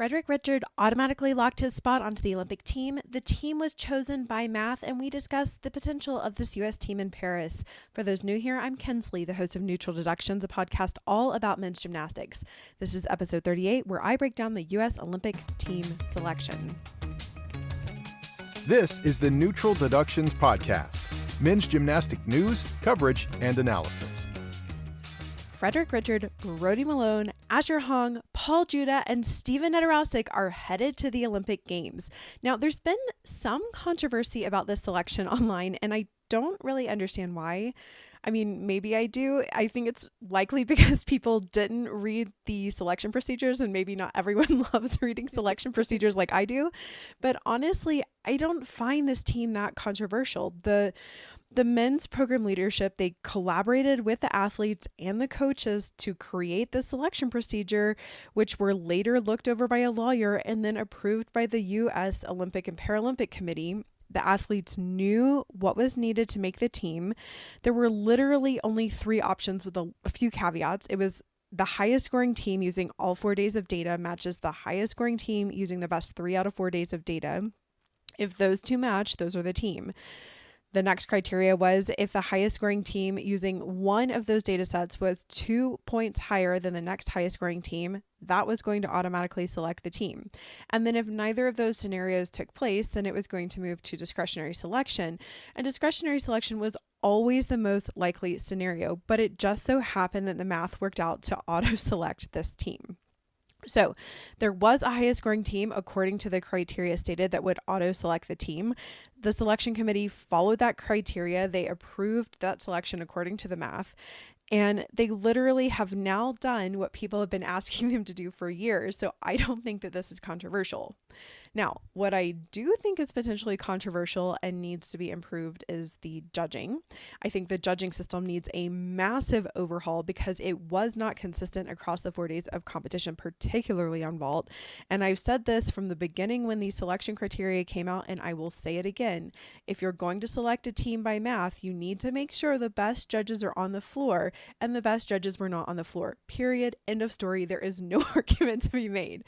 Frederick Richard automatically locked his spot onto the Olympic team. The team was chosen by math, and we discussed the potential of this U.S. team in Paris. For those new here, I'm Kensley, the host of Neutral Deductions, a podcast all about men's gymnastics. This is episode 38, where I break down the U.S. Olympic team selection. This is the Neutral Deductions podcast, men's gymnastic news, coverage, and analysis. Frederick Richard, Brody Malone, Asher Hong, Paul Judah, and Steven Nedorosik are headed to the Olympic Games. Now, there's been some controversy about this selection online, and I don't really understand why. I mean, maybe I do. I think it's likely because people didn't read the selection procedures, and maybe not everyone loves reading selection procedures like I do. But honestly, I don't find this team that controversial. The men's program leadership, they collaborated with the athletes and the coaches to create the selection procedure, which were later looked over by a lawyer and then approved by the U.S. Olympic and Paralympic Committee. The athletes knew what was needed to make the team. There were literally only 3 options with a few caveats. It was the highest scoring team using all 4 days of data matches the highest scoring team using the best 3 out of 4 days of data. If those two match, those are the team. The next criteria was if the highest scoring team using one of those data sets was 2 points higher than the next highest scoring team, that was going to automatically select the team. And then if neither of those scenarios took place, then it was going to move to discretionary selection. And discretionary selection was always the most likely scenario, but it just so happened that the math worked out to auto-select this team. So there was a highest scoring team according to the criteria stated that would auto-select the team. The selection committee followed that criteria. They approved that selection according to the math. And they literally have now done what people have been asking them to do for years. So I don't think that this is controversial. Now, what I do think is potentially controversial and needs to be improved is the judging. I think the judging system needs a massive overhaul because it was not consistent across the 4 days of competition, particularly on vault. And I've said this from the beginning when the selection criteria came out, and I will say it again. If you're going to select a team by math, you need to make sure the best judges are on the floor, and the best judges were not on the floor. Period. End of story. There is no argument to be made.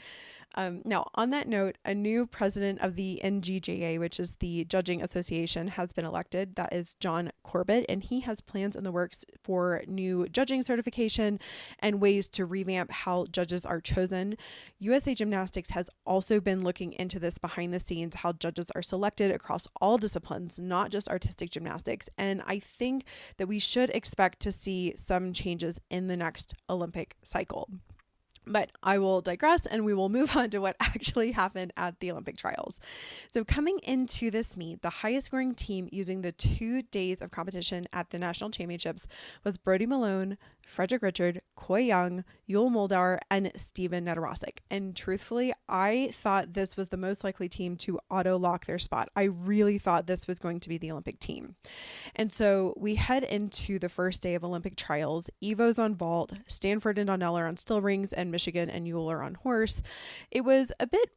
Now, on that note, a new president of the NGJA, which is the Judging Association, has been elected. That is John Corbett, and he has plans in the works for new judging certification and ways to revamp how judges are chosen. USA Gymnastics has also been looking into this behind the scenes, how judges are selected across all disciplines, not just artistic gymnastics. And I think that we should expect to see some changes in the next Olympic cycle. But I will digress and we will move on to what actually happened at the Olympic trials. So coming into this meet, the highest scoring team using the 2 days of competition at the national championships was Brody Malone, Frederick Richard, Koi Young, Yul Moldauer, and Steven Nedorosik. And truthfully, I thought this was the most likely team to auto-lock their spot. I really thought this was going to be the Olympic team. And so we head into the first day of Olympic trials. Evo's on vault, Stanford and Donnell are on still rings, and Michigan and Yule are on horse. It was a bit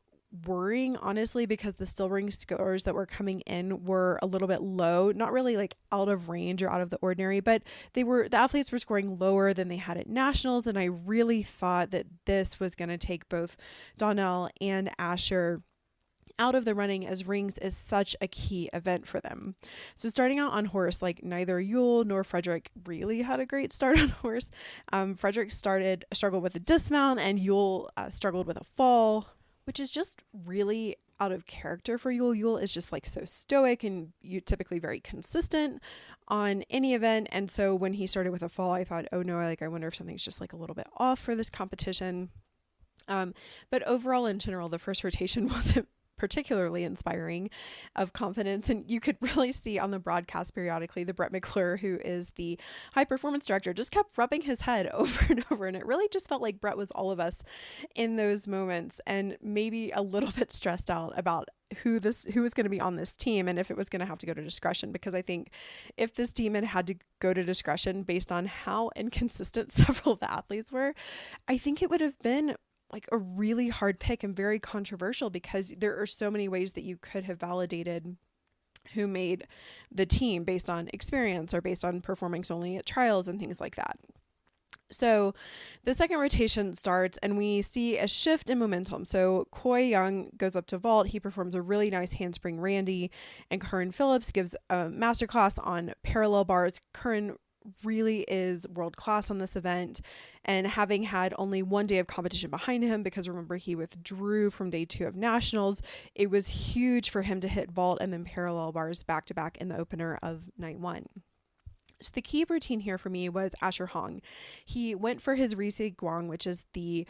worrying, honestly, because the still ring scores that were coming in were a little bit low, not really like out of range or out of the ordinary, but the athletes were scoring lower than they had at nationals. And I really thought that this was going to take both Donnell and Asher out of the running, as rings is such a key event for them. So starting out on horse, like neither Yule nor Frederick really had a great start on horse. Frederick struggled with a dismount, and Yule struggled with a fall, which is just really out of character for Yule. Yule is just like so stoic and typically very consistent on any event. And so when he started with a fall, I thought, oh no, I wonder if something's just like a little bit off for this competition. But overall, in general, the first rotation wasn't particularly inspiring of confidence. And you could really see on the broadcast periodically, the Brett McClure, who is the high performance director, just kept rubbing his head over and over. And it really just felt like Brett was all of us in those moments, and maybe a little bit stressed out about who was going to be on this team and if it was going to have to go to discretion, because I think if this team had to go to discretion based on how inconsistent several of the athletes were, I think it would have been like a really hard pick and very controversial, because there are so many ways that you could have validated who made the team based on experience or based on performing solely at trials and things like that. So the second rotation starts and we see a shift in momentum. So Coy Young goes up to vault. He performs a really nice handspring Randy, and Curran Phillips gives a masterclass on parallel bars. Curran really is world class on this event, and having had only one day of competition behind him, because remember he withdrew from day 2 of nationals, it was huge for him to hit vault and then parallel bars back to back in the opener of night 1. So the key routine here for me was Asher Hong. He went for his Rize Guang, which is the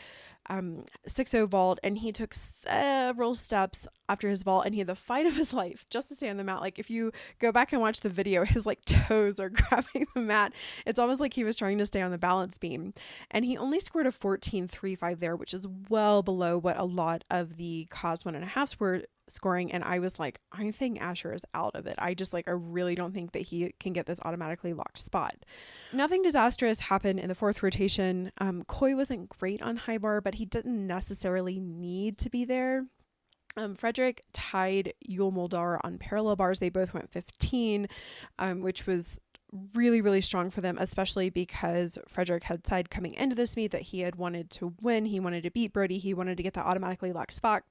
6-0 vault, and he took several steps after his vault, and he had the fight of his life just to stay on the mat. Like, if you go back and watch the video, his toes are grabbing the mat. It's almost like he was trying to stay on the balance beam, and he only scored a 14.35 there, which is well below what a lot of the COS 1.5s were scoring. And I was like, I think Asher is out of it. I really don't think that he can get this automatically locked spot. Nothing disastrous happened in the 4th rotation. Coy wasn't great on high bar, but he didn't necessarily need to be there. Frederick tied Yul Moldar on parallel bars. They both went 15, which was really, really strong for them, especially because Frederick had said coming into this meet that he had wanted to win. He wanted to beat Brody. He wanted to get the automatically locked spot,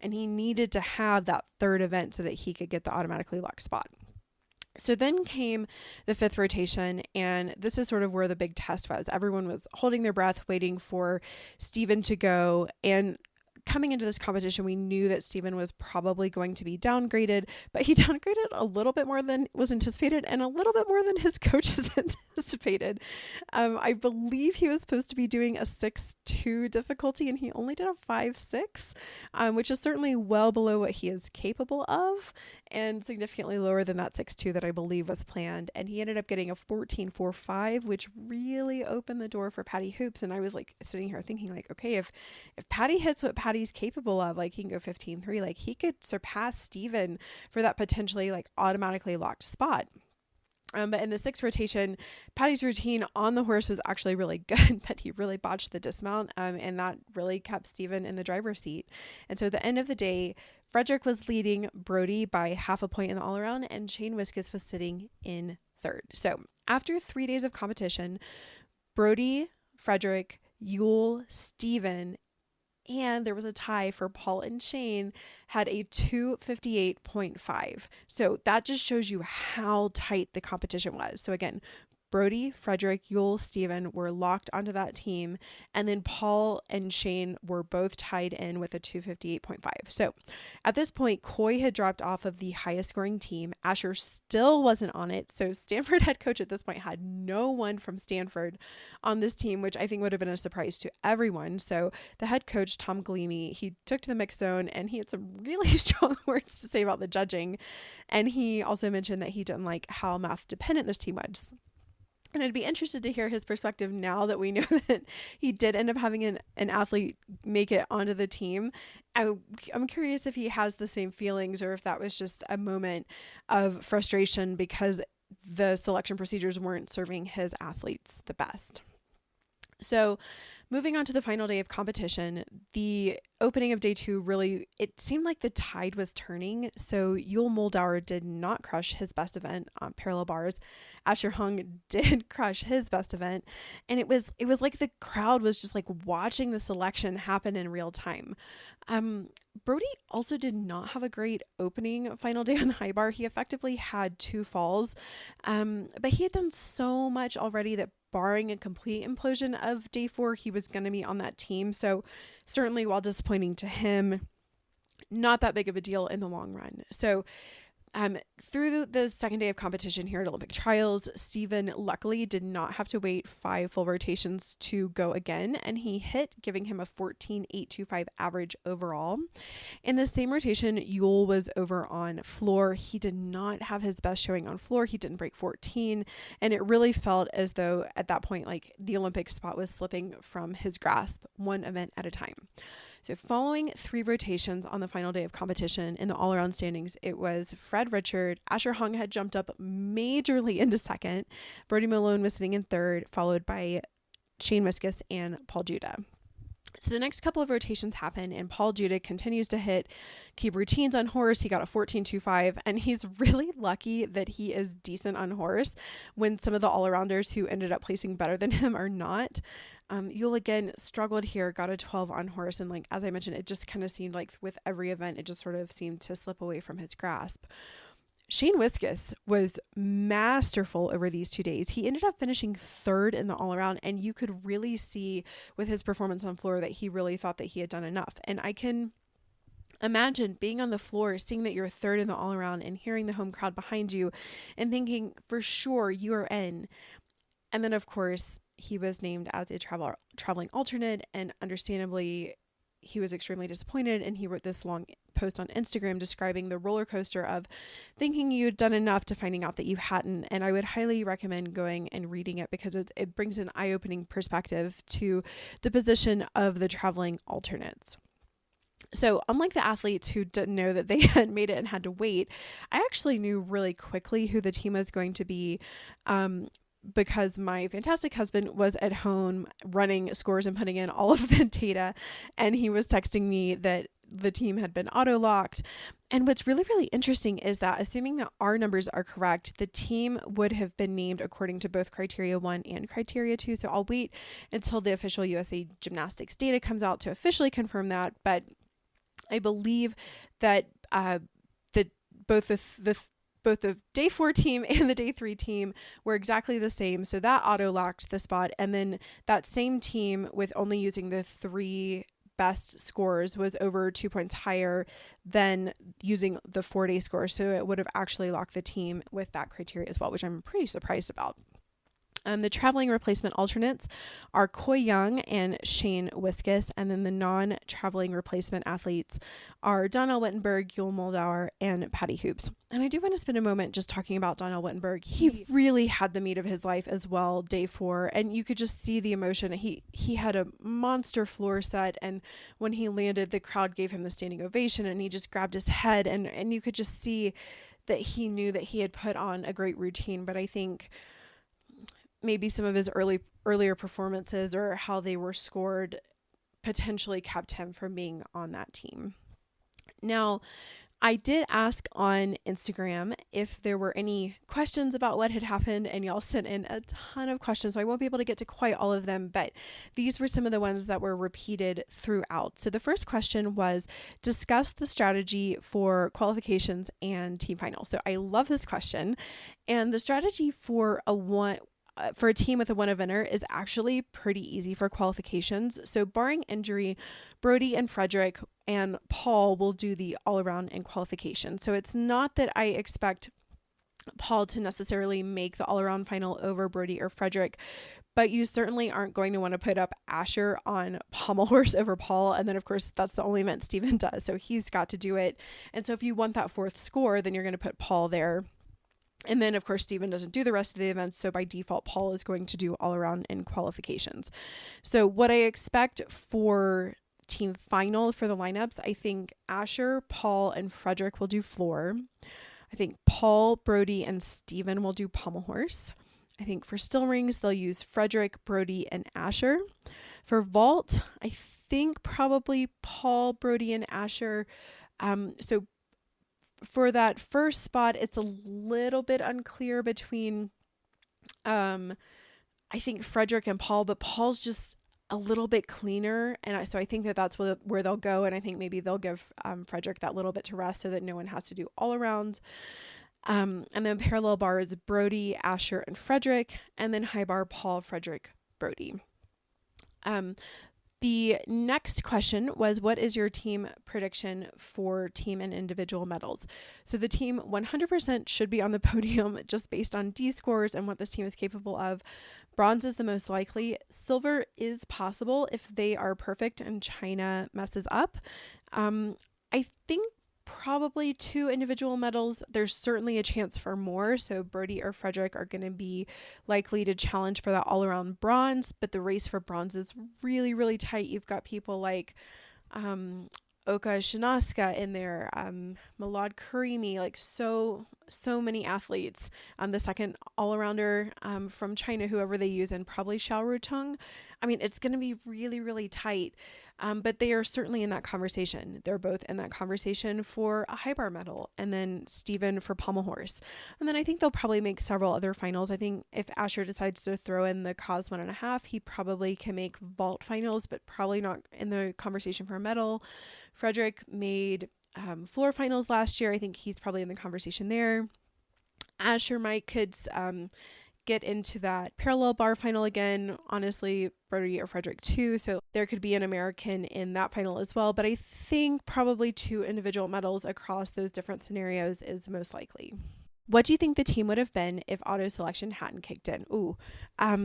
and he needed to have that 3rd event so that he could get the automatically locked spot. So then came the 5th rotation, and this is sort of where the big test was. Everyone was holding their breath, waiting for Steven to go, and coming into this competition, we knew that Steven was probably going to be downgraded, but he downgraded a little bit more than was anticipated and a little bit more than his coaches anticipated. I believe he was supposed to be doing a 6-2 difficulty, and he only did a 5-6, which is certainly well below what he is capable of, and significantly lower than that 6-2 that I believe was planned. And he ended up getting a 14.45, which really opened the door for Patty Hoops. And I was sitting here thinking okay, if Patty hits what Patty's capable of, he can go 15.3, he could surpass Steven for that potentially automatically locked spot. But in the 6th rotation, Patty's routine on the horse was actually really good, but he really botched the dismount, and that really kept Steven in the driver's seat. And so at the end of the day, Frederick was leading Brody by half a point in the all-around, and Shane Wiskus was sitting in 3rd. So after 3 days of competition, Brody, Frederick, Yul, Steven, and there was a tie for Paul and Shane, had a 258.5. So that just shows you how tight the competition was. So again, Brody, Frederick, Yul, Steven were locked onto that team, and then Paul and Shane were both tied in with a 258.5. So at this point, Coy had dropped off of the highest scoring team. Asher still wasn't on it, so Stanford head coach at this point had no one from Stanford on this team, which I think would have been a surprise to everyone. So the head coach, Tom Galimi, he took to the mix zone, and he had some really strong words to say about the judging, and he also mentioned that he didn't like how math dependent this team was. And I'd be interested to hear his perspective now that we know that he did end up having an athlete make it onto the team. I'm curious if he has the same feelings, or if that was just a moment of frustration because the selection procedures weren't serving his athletes the best. So moving on to the final day of competition, the opening of day 2 really, it seemed like the tide was turning. So Yul Moldauer did not crush his best event on parallel bars. Asher Hung did crush his best event. And it was like the crowd was just watching the selection happen in real time. Brody also did not have a great opening final day on the high bar. He effectively had 2 falls, but he had done so much already that barring a complete implosion of day 4, he was going to be on that team. So certainly, while disappointing to him, not that big of a deal in the long run. So through the second day of competition here at Olympic Trials, Steven luckily did not have to wait 5 full rotations to go again, and he hit, giving him a 14.825 average overall. In the same rotation, Yul was over on floor. He did not have his best showing on floor. He didn't break 14, and it really felt as though at that point, the Olympic spot was slipping from his grasp, one event at a time. So following 3 rotations on the final day of competition in the all-around standings, it was Fred Richard. Asher Hung had jumped up majorly into 2nd. Brody Malone was sitting in 3rd, followed by Shane Wiskus and Paul Judah. So the next couple of rotations happen, and Paul Juda continues to keep routines on horse. He got a 14.25, and he's really lucky that he is decent on horse when some of the all-arounders who ended up placing better than him are not. Yule again struggled here, got a 12 on horse, and as I mentioned, it just kind of seemed like with every event, it just sort of seemed to slip away from his grasp. Shane Wiskus was masterful over these 2 days. He ended up finishing third in the all-around, and you could really see with his performance on floor that he really thought that he had done enough. And I can imagine being on the floor, seeing that you're third in the all-around and hearing the home crowd behind you and thinking, for sure, you are in. And then, of course, he was named as a traveling alternate, and understandably, he was extremely disappointed, and he wrote this long post on Instagram describing the roller coaster of thinking you'd done enough to finding out that you hadn't. And I would highly recommend going and reading it because it brings an eye-opening perspective to the position of the traveling alternates. So unlike the athletes who didn't know that they had made it and had to wait, I actually knew really quickly who the team was going to be, because my fantastic husband was at home running scores and putting in all of the data, and he was texting me that the team had been auto-locked. And what's really, really interesting is that assuming that our numbers are correct, the team would have been named according to both criteria 1 and criteria 2. So I'll wait until the official USA Gymnastics data comes out to officially confirm that. But I believe that both the day 4 team and the day 3 team were exactly the same. So that auto-locked the spot. And then that same team, with only using the 3 best scores, was over 2 points higher than using the 4-day score. So it would have actually locked the team with that criteria as well, which I'm pretty surprised about. The traveling replacement alternates are Coy Young and Shane Wiskus, and then the non-traveling replacement athletes are Donnell Wittenberg, Yule Moldauer, and Patty Hoops. And I do want to spend a moment just talking about Donnell Wittenberg. He really had the meet of his life as well, day 4, and you could just see the emotion. He had a monster floor set, and when he landed, the crowd gave him the standing ovation, and he just grabbed his head, and you could just see that he knew that he had put on a great routine. But I think maybe some of his earlier performances or how they were scored potentially kept him from being on that team. Now, I did ask on Instagram if there were any questions about what had happened, and y'all sent in a ton of questions, so I won't be able to get to quite all of them, but these were some of the ones that were repeated throughout. So the first question was, discuss the strategy for qualifications and team finals. So I love this question, and the strategy for a team with a 1 eventer is actually pretty easy for qualifications. So barring injury, Brody and Frederick and Paul will do the all-around in qualification. So it's not that I expect Paul to necessarily make the all-around final over Brody or Frederick, but you certainly aren't going to want to put up Asher on pommel horse over Paul. And then, of course, that's the only event Steven does, so he's got to do it. And so if you want that 4th score, then you're going to put Paul there. And then, of course, Steven doesn't do the rest of the events, so by default, Paul is going to do all around in qualifications. So what I expect for team final for the lineups, I think Asher, Paul, and Frederick will do floor. I think Paul, Brody, and Steven will do pommel horse. I think for still rings, they'll use Frederick, Brody, and Asher. For vault, I think probably Paul, Brody, and Asher. So for that first spot, it's a little bit unclear between, I think Frederick and Paul, but Paul's just a little bit cleaner. And so I think that's where they'll go. And I think maybe they'll give Frederick that little bit to rest so that no one has to do all around. And then parallel bar is Brody, Asher, and Frederick. And then high bar, Paul, Frederick, Brody. The next question was, what is your team prediction for team and individual medals? So the team 100% should be on the podium just based on D scores and what this team is capable of. Bronze is the most likely. Silver is possible if they are perfect and China messes up. I think probably 2 individual medals. There's certainly a chance for more. So Brody or Frederick are going to be likely to challenge for that all-around bronze, but the race for bronze is really, really tight. You've got people like Oka Shinaska in there, Milad Karimi, like so many athletes. The second all-arounder from China, whoever they use, and probably Xiao Rutung. I mean, it's going to be really, really tight. But they are certainly in that conversation. They're both in that conversation for a high bar medal, and then Steven for pommel horse. And then I think they'll probably make several other finals. I think if Asher decides to throw in the cause 1.5, he probably can make vault finals, but probably not in the conversation for a medal. Frederick made floor finals last year. I think he's probably in the conversation there. Asher could get into that parallel bar final again. Honestly, Brody or Frederick too. So there could be an American in that final as well. But I think probably 2 individual medals across those different scenarios is most likely. What do you think the team would have been if auto selection hadn't kicked in?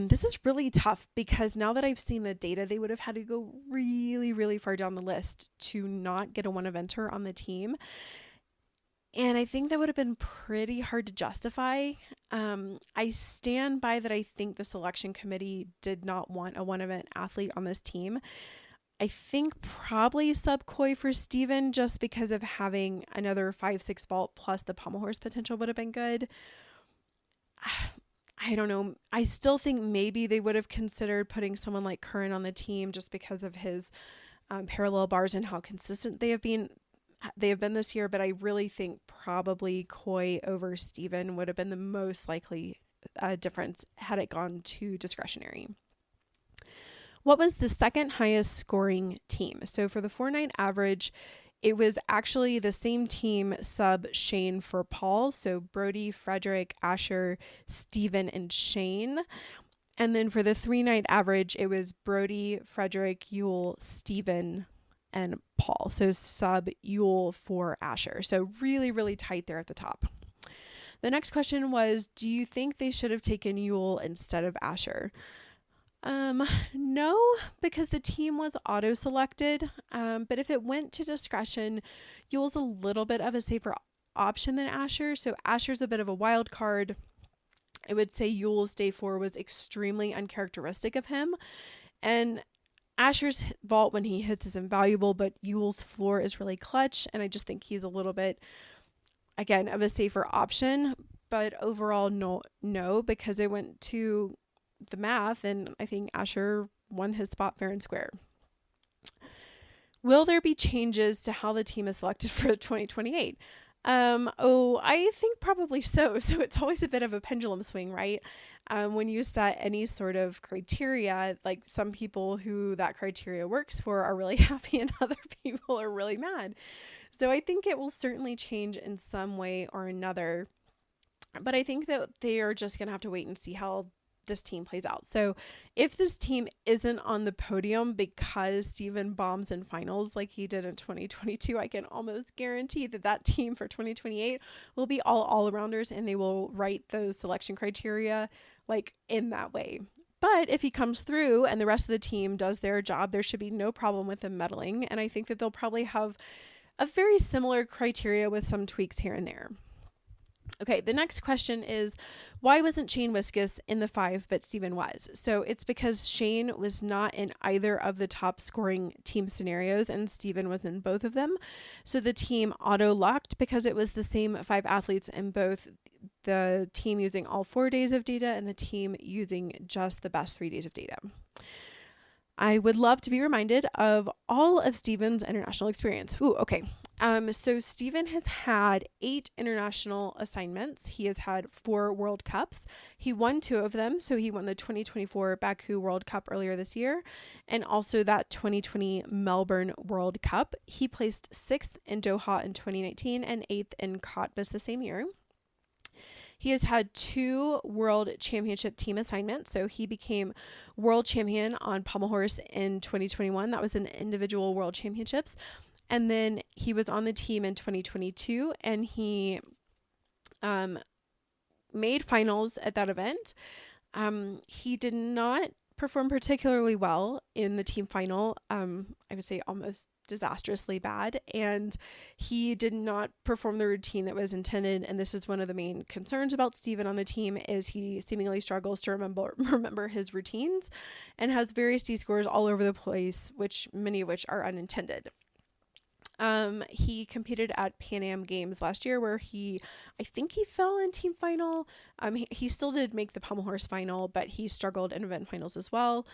This is really tough because now that I've seen the data, they would have had to go really, really far down the list to not get a one eventer on the team. And I think that would have been pretty hard to justify. I stand by that. I think the selection committee did not want a one event athlete on this team. I think probably sub Coy for Steven just because of having another 5-6 vault plus the pommel horse potential would have been good. I don't know. I still think maybe they would have considered putting someone like Curran on the team just because of his parallel bars and how consistent they have been this year, but I really think probably Coy over Steven would have been the most likely difference had it gone to discretionary. What was the second highest scoring team? So for the 4-night average, it was actually the same team sub Shane for Paul. So Brody, Frederick, Asher, Steven, and Shane. And then for the 3-night average, it was Brody, Frederick, Yule, Steven, and Paul. So sub Yule for Asher. So really, really tight there at the top. The next question was, do you think they should have taken Yule instead of Asher? No, because the team was auto-selected. But if it went to discretion, Yule's a little bit of a safer option than Asher. So Asher's a bit of a wild card. I would say Yule's day 4 was extremely uncharacteristic of him. And Asher's vault when he hits is invaluable, but Yule's floor is really clutch. And I just think he's a little bit, again, of a safer option. But overall, no, because it went to the math, and I think Asher won his spot fair and square. Will there be changes to how the team is selected for 2028? I think probably so. So it's always a bit of a pendulum swing, right? When you set any sort of criteria, like some people who that criteria works for are really happy and other people are really mad. So I think it will certainly change in some way or another. But I think that they are just going to have to wait and see how this team plays out. So if this team isn't on the podium because Steven bombs in finals like he did in 2022, I can almost guarantee that team for 2028 will be all arounders, and they will write those selection criteria like in that way. But if he comes through and the rest of the team does their job, there should be no problem with them medaling. And I think that they'll probably have a very similar criteria with some tweaks here and there. Okay, the next question is, why wasn't Shane Wiskus in the 5, but Steven was? So it's because Shane was not in either of the top scoring team scenarios, and Steven was in both of them. So the team auto-locked because it was the same 5 athletes in both the team using all 4 days of data and the team using just the best 3 days of data. I would love to be reminded of all of Steven's international experience. Okay. So Steven has had 8 international assignments. He has had 4 World Cups. He won 2 of them. So he won the 2024 Baku World Cup earlier this year, and also that 2020 Melbourne World Cup. He placed 6th in Doha in 2019 and 8th in Cottbus the same year. He has had 2 World Championship team assignments. So he became world champion on pommel horse in 2021. That was an individual world championships. And then he was on the team in 2022, and he made finals at that event. He did not perform particularly well in the team final. I would say almost disastrously bad, and he did not perform the routine that was intended. And this is one of the main concerns about Steven on the team, is he seemingly struggles to remember his routines and has various D scores all over the place, many of which are unintended. He competed at Pan Am Games last year where I think he fell in team final. He still did make the pommel horse final, but he struggled in event finals as well.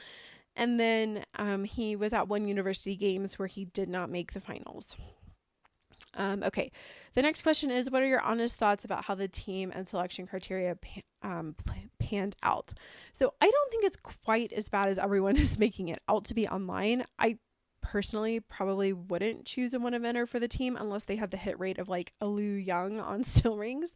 And then he was at one university games where he did not make the finals. Okay, the next question is, what are your honest thoughts about how the team and selection criteria panned out? So I don't think it's quite as bad as everyone is making it out to be online. I personally probably wouldn't choose a one eventer for the team unless they have the hit rate of like a Liu Young on still rings.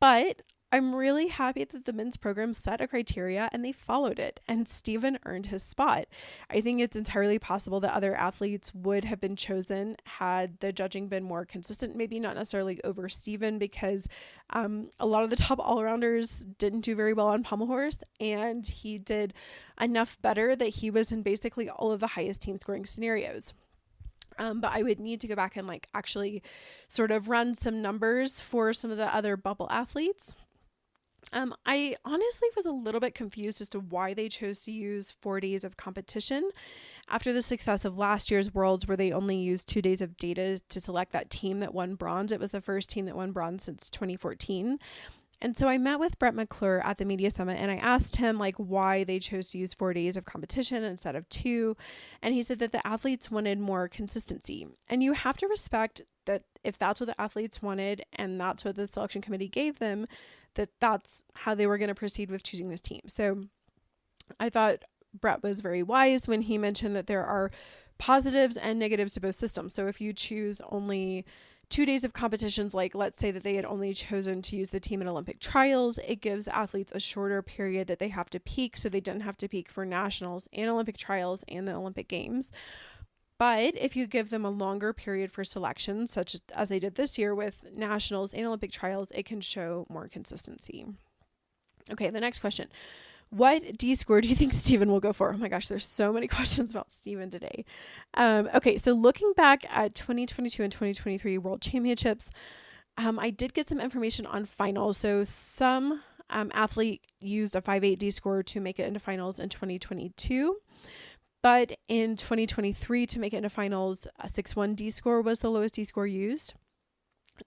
But I'm really happy that the men's program set a criteria and they followed it, and Steven earned his spot. I think it's entirely possible that other athletes would have been chosen had the judging been more consistent, maybe not necessarily over Steven, because a lot of the top all-arounders didn't do very well on pommel horse, and he did enough better that he was in basically all of the highest team scoring scenarios. But I would need to go back and like actually sort of run some numbers for some of the other bubble athletes. I honestly was a little bit confused as to why they chose to use 4 days of competition after the success of last year's Worlds, where they only used 2 days of data to select that team that won bronze. It was the first team that won bronze since 2014. And so I met with Brett McClure at the Media Summit, and I asked him like why they chose to use 4 days of competition instead of 2. And he said that the athletes wanted more consistency. And you have to respect that if that's what the athletes wanted and that's what the selection committee gave them, that's how they were going to proceed with choosing this team. So I thought Brett was very wise when he mentioned that there are positives and negatives to both systems. So if you choose only 2 days of competitions, like let's say that they had only chosen to use the team in Olympic trials, it gives athletes a shorter period that they have to peak, so they didn't have to peak for nationals and Olympic trials and the Olympic Games. But if you give them a longer period for selection, such as they did this year with nationals and Olympic trials, it can show more consistency. Okay, the next question. What D score do you think Steven will go for? Oh my gosh, there's so many questions about Steven today. Okay, so looking back at 2022 and 2023 World Championships, I did get some information on finals. So some athlete used a 5.8 D score to make it into finals in 2022. But in 2023, to make it into finals, a 6.1 D score was the lowest D score used.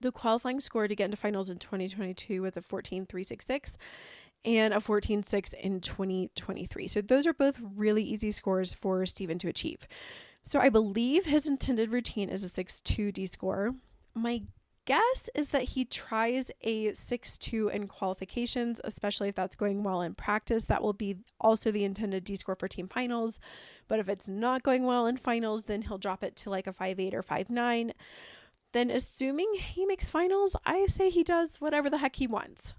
The qualifying score to get into finals in 2022 was a 14.366 and a 14.6 in 2023. So those are both really easy scores for Steven to achieve. So I believe his intended routine is a 6.2 D score. My guess is that he tries a 6.2 in qualifications, especially if that's going well in practice. That will be also the intended D score for team finals. But if it's not going well in finals, then he'll drop it to like a 5.8 or 5.9. Then assuming he makes finals, I say he does whatever the heck he wants.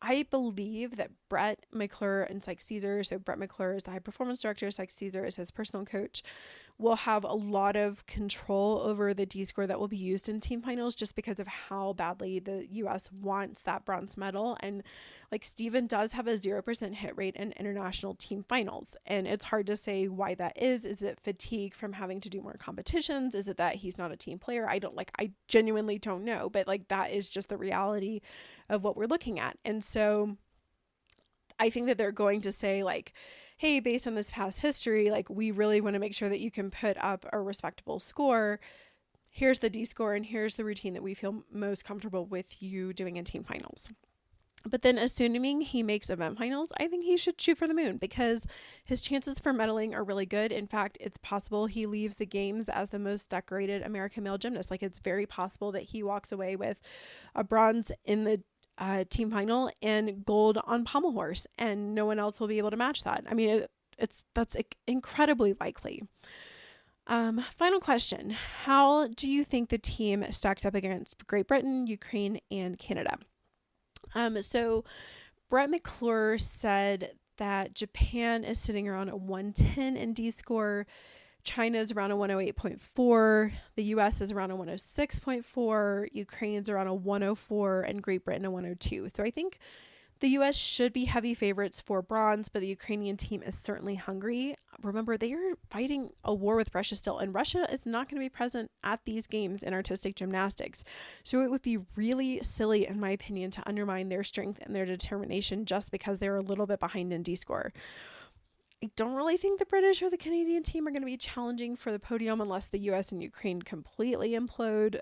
I believe that Brett McClure and Psych Caesar, so Brett McClure is the high performance director, Psych Caesar is his personal coach, will have a lot of control over the D score that will be used in team finals, just because of how badly the US wants that bronze medal. And like Steven does have a 0% hit rate in international team finals. And it's hard to say why that is. Is it fatigue from having to do more competitions? Is it that he's not a team player? I genuinely don't know, but like that is just the reality of what we're looking at. And so I think that they're going to say like, hey, based on this past history, like we really want to make sure that you can put up a respectable score. Here's the D score and here's the routine that we feel most comfortable with you doing in team finals. But then assuming he makes event finals, I think he should shoot for the moon because his chances for medaling are really good. In fact, it's possible he leaves the games as the most decorated American male gymnast. Like it's very possible that he walks away with a bronze in the team final and gold on pommel horse, and no one else will be able to match that. I mean, that's incredibly likely. Final question. How do you think the team stacks up against Great Britain, Ukraine, and Canada? So Brett McClure said that Japan is sitting around a 110 in D score. China is around a 108.4. The US is around a 106.4. Ukraine's around a 104 and Great Britain a 102. So I think the US should be heavy favorites for bronze, but the Ukrainian team is certainly hungry. Remember, they are fighting a war with Russia still, and Russia is not going to be present at these games in artistic gymnastics. So it would be really silly, in my opinion, to undermine their strength and their determination just because they're a little bit behind in D score. I don't really think the British or the Canadian team are going to be challenging for the podium unless the US and Ukraine completely implode.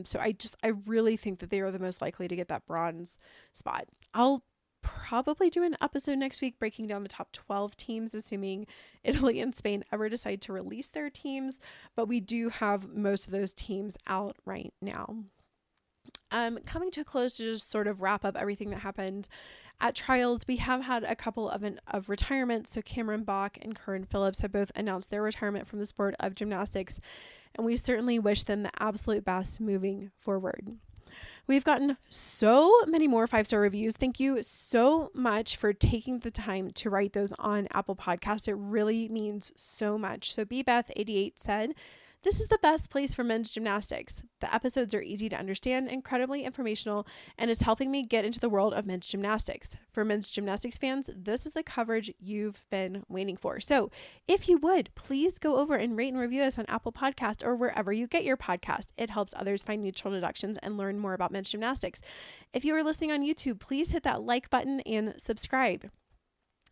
So I really think that they are the most likely to get that bronze spot. I'll probably do an episode next week breaking down the top 12 teams, assuming Italy and Spain ever decide to release their teams, but we do have most of those teams out right now. Coming to a close to just sort of wrap up everything that happened at trials, we have had a couple of retirements. So Cameron Bach and Curran Phillips have both announced their retirement from the sport of gymnastics, and we certainly wish them the absolute best moving forward. We've gotten so many more 5-star reviews. Thank you so much for taking the time to write those on Apple Podcasts. It really means so much. So BBeth88 said, "This is the best place for men's gymnastics. The episodes are easy to understand, incredibly informational, and it's helping me get into the world of men's gymnastics. For men's gymnastics fans, this is the coverage you've been waiting for." So if you would, please go over and rate and review us on Apple Podcasts or wherever you get your podcast. It helps others find Neutral Deductions and learn more about men's gymnastics. If you are listening on YouTube, please hit that like button and subscribe.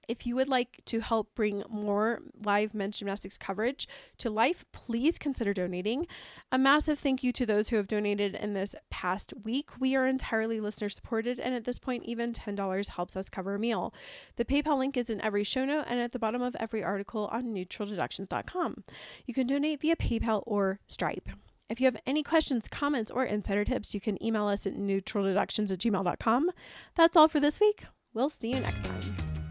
If you would like to help bring more live men's gymnastics coverage to life, please consider donating. A massive thank you to those who have donated in this past week. We are entirely listener supported, and at this point, even $10 helps us cover a meal. The PayPal link is in every show note and at the bottom of every article on neutraldeductions.com. You can donate via PayPal or Stripe. If you have any questions, comments, or insider tips, you can email us at neutraldeductions@gmail.com. That's all for this week. We'll see you next time.